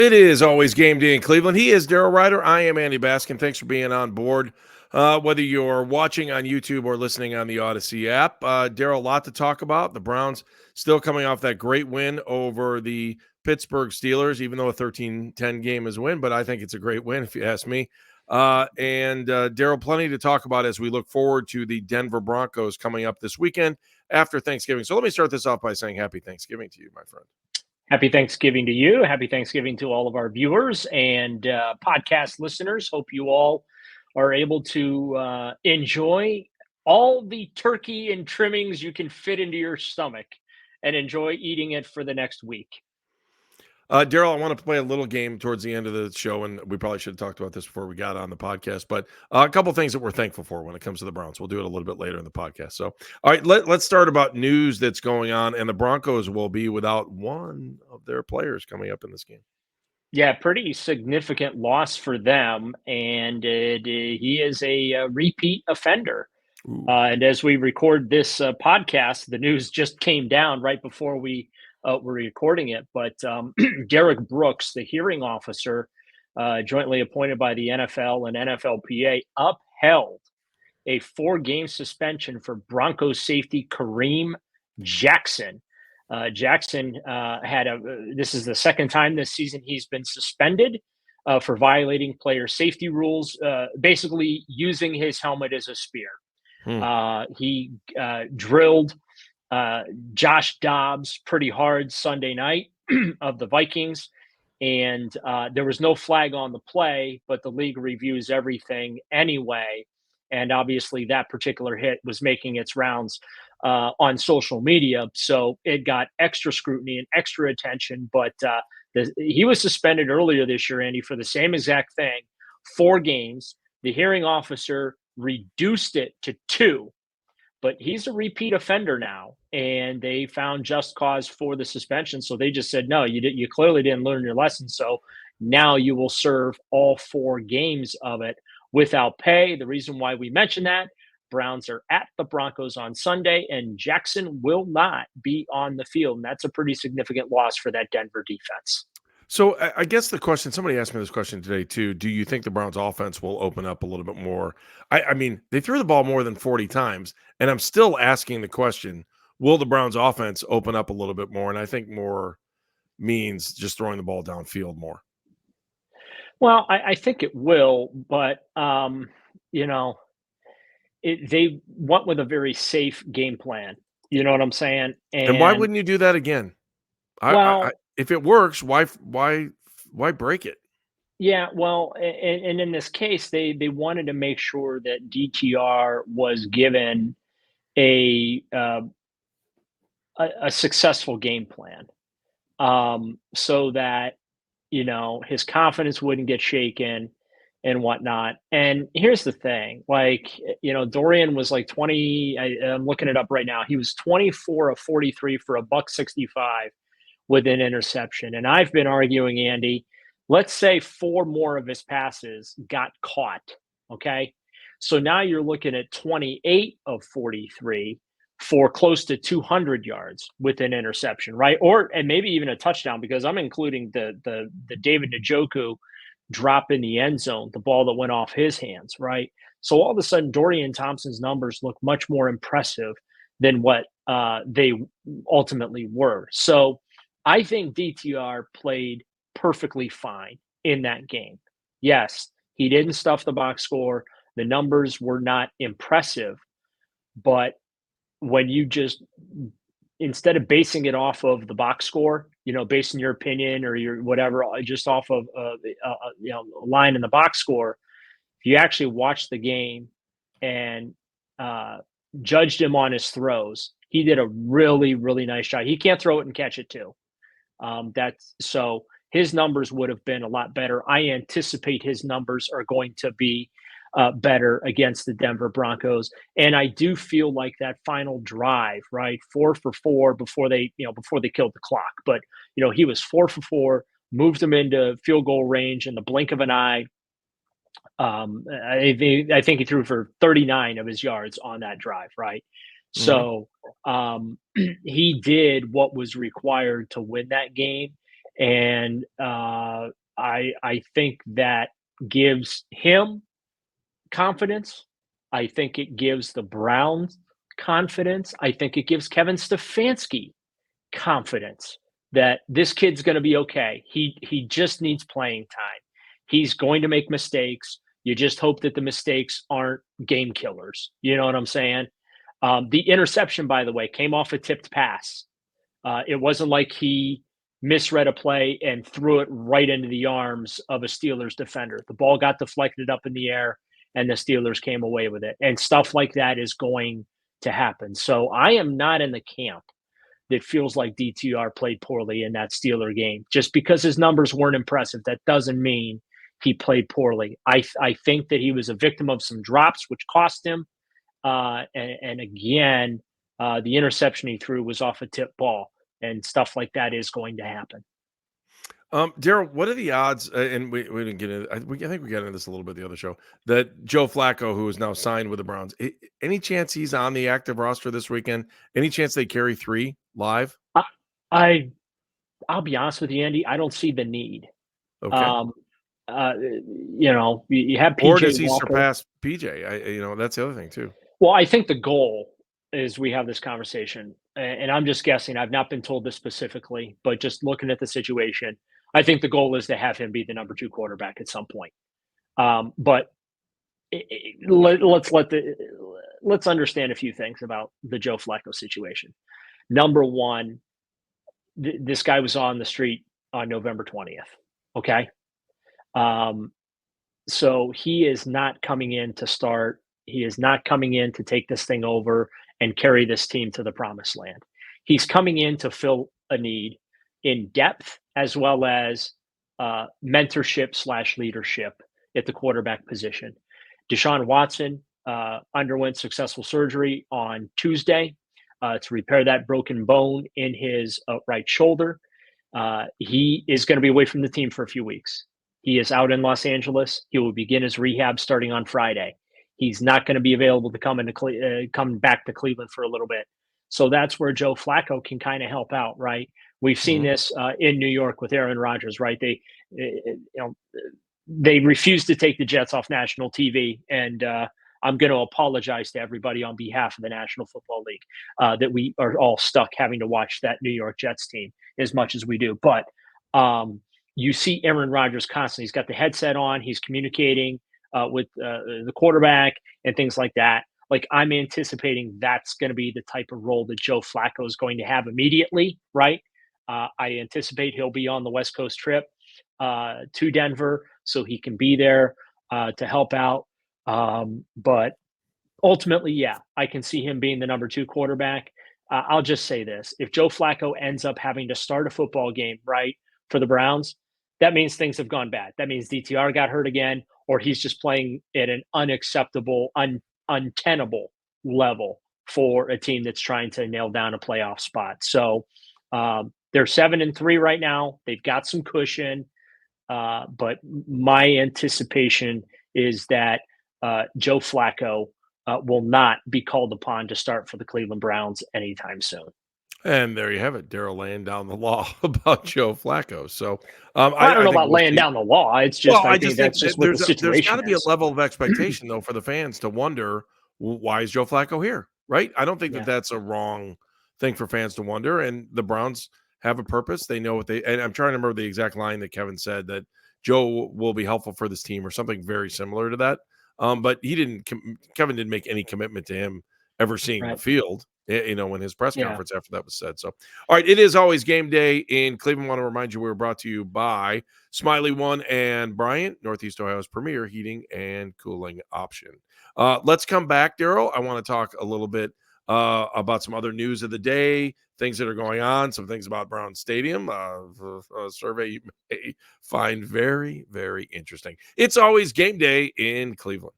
It is always game day in Cleveland. He is Daryl Ryder. I am Andy Baskin. Thanks for being on board. Whether you're watching on YouTube or listening on the Odyssey app, Daryl, a lot to talk about. The Browns still coming off that great win over the Pittsburgh Steelers, even though a 13-10 game is a win, but I think it's a great win if you ask me. And Daryl, plenty to talk about as we look forward to the Denver Broncos coming up this weekend after Thanksgiving. So let me start this off by saying happy Thanksgiving to you, my friend. Happy Thanksgiving to you. Happy Thanksgiving to all of our viewers and podcast listeners. Hope you all are able to enjoy all the turkey and trimmings you can fit into your stomach and enjoy eating it for the next week. Daryl, I want to play a little game towards the end of the show, and we probably should have talked about this before we got on the podcast, but a couple things that we're thankful for when it comes to the Browns. We'll do it a little bit later in the podcast. So, all right, let's start about news that's going on, and the Broncos will be without one of their players coming up in this game. Yeah, pretty significant loss for them, and he is a repeat offender. And as we record this podcast, the news just came down right before we were recording it. But Derek Brooks, the hearing officer, jointly appointed by the NFL and NFLPA, upheld a 4-game suspension for Broncos safety Kareem Jackson. Jackson this is the second time this season he's been suspended for violating player safety rules, basically using his helmet as a spear. He drilled Josh Dobbs pretty hard Sunday night of the Vikings, and there was no flag on the play, but the league reviews everything anyway. And obviously, that particular hit was making its rounds on social media, so it got extra scrutiny and extra attention. But he was suspended earlier this year, Andy, for the same exact thing, 4 games. The hearing officer reduced it to 2, but he's a repeat offender now, and they found just cause for the suspension. So they just said, no, you clearly didn't learn your lesson. So now you will serve all 4 games of it without pay. The reason why we mention that, Browns are at the Broncos on Sunday, and Jackson will not be on the field. And that's a pretty significant loss for that Denver defense. So I guess the question, somebody asked me this question today too. Do you think the Browns offense will open up a little bit more? I mean, they threw the ball more than 40 times, and I'm still asking the question, will the Browns offense open up a little bit more? And I think more means just throwing the ball downfield more. Well, I think it will, but, they went with a very safe game plan. You know what I'm saying? And why wouldn't you do that again? Well, If it works, why break it? yeah, well, and in this case, they wanted to make sure that DTR was given a uh, a successful game plan, so that his confidence wouldn't get shaken and whatnot. And here's the thing, like, Dorian was like 20. I'm looking it up right now. He was 24 of 43 for a buck 65 with an interception. And I've been arguing, Andy, let's say 4 more of his passes got caught. Okay. So now you're looking at 28 of 43 for close to 200 yards with an interception, right? And maybe even a touchdown, because I'm including the David Njoku drop in the end zone, the ball that went off his hands, right? So all of a sudden, Dorian Thompson's numbers look much more impressive than what they ultimately were. So I think DTR played perfectly fine in that game. Yes, he didn't stuff the box score. The numbers were not impressive, but when you just, instead of basing it off of the box score, basing your opinion or your whatever just off of a line in the box score, if you actually watch the game and judged him on his throws, he did a really, really nice job. He can't throw it and catch it too. So his numbers would have been a lot better. I anticipate his numbers are going to be better against the Denver Broncos. And I do feel like that final drive, right, 4 for 4 before they killed the clock. But he was 4 for 4, moved them into field goal range in the blink of an eye. I think he threw for 39 of his yards on that drive, right? Mm-hmm. So he did what was required to win that game. And I think that gives him confidence. I think it gives the Browns confidence. I think it gives Kevin Stefanski confidence that this kid's going to be okay. He just needs playing time. He's going to make mistakes. You just hope that the mistakes aren't game killers. You know what I'm saying? The interception, by the way, came off a tipped pass. It wasn't like he misread a play and threw it right into the arms of a Steelers defender. The ball got deflected up in the air, and the Steelers came away with it. And stuff like that is going to happen. So I am not in the camp that feels like DTR played poorly in that Steeler game. Just because his numbers weren't impressive, that doesn't mean he played poorly. I think that he was a victim of some drops, which cost him. And again, the interception he threw was off a tip ball, and stuff like that is going to happen. Daryl, what are the odds? And we didn't get into. I think we got into this a little bit the other show. That Joe Flacco, who is now signed with the Browns, any chance he's on the active roster this weekend? Any chance they carry 3 live? I I'll be honest with you, Andy. I don't see the need. Okay. Um, you have PJ Or does he Walker. surpass PJ? That's the other thing too. Well, I think the goal is we have this conversation, and I'm just guessing. I've not been told this specifically, but just looking at the situation, I think the goal is to have him be the number 2 quarterback at some point. But let's understand a few things about the Joe Flacco situation. Number one, this guy was on the street on November 20th. Okay, so he is not coming in to start. He is not coming in to take this thing over and carry this team to the promised land. He's coming in to fill a need in depth as well as mentorship / leadership at the quarterback position. Deshaun Watson underwent successful surgery on Tuesday to repair that broken bone in his right shoulder. He is going to be away from the team for a few weeks. He is out in Los Angeles. He will begin his rehab starting on Friday. He's not going to be available to come back to Cleveland for a little bit. So that's where Joe Flacco can kind of help out, right? We've seen this in New York with Aaron Rodgers, right? They refused to take the Jets off national TV, and I'm going to apologize to everybody on behalf of the National Football League that we are all stuck having to watch that New York Jets team as much as we do. But you see Aaron Rodgers constantly. He's got the headset on. He's communicating with the quarterback and things like that. Like, I'm anticipating that's going to be the type of role that Joe Flacco is going to have immediately, right? I anticipate he'll be on the West Coast trip to Denver so he can be there to help out. But ultimately, yeah, I can see him being the number 2 quarterback. I'll just say this. If Joe Flacco ends up having to start a football game, right, for the Browns, that means things have gone bad. That means DTR got hurt again, or he's just playing at an unacceptable, untenable level for a team that's trying to nail down a playoff spot. So they're 7-3 right now. They've got some cushion. But my anticipation is that Joe Flacco will not be called upon to start for the Cleveland Browns anytime soon. And there you have it, Daryl laying down the law about Joe Flacco. So I don't know about laying down the law. It's just I think that's just what the situation there's got to be a is. level of expectation though for the fans to wonder, why is Joe Flacco here? Right? I don't think that that's a wrong thing for fans to wonder. And the Browns have a purpose. They know what they. And I'm trying to remember the exact line that Kevin said, that Joe will be helpful for this team or something very similar to that. But Kevin didn't make any commitment to him ever seeing the field, when his press conference after that was said. So, all right, it is always game day in Cleveland. I want to remind you, we were brought to you by Smiley One and Bryant, Northeast Ohio's premier heating and cooling option. Let's come back, Daryl. I want to talk a little bit about some other news of the day, things that are going on, some things about Brown Stadium, a survey you may find very, very interesting. It's always game day in Cleveland.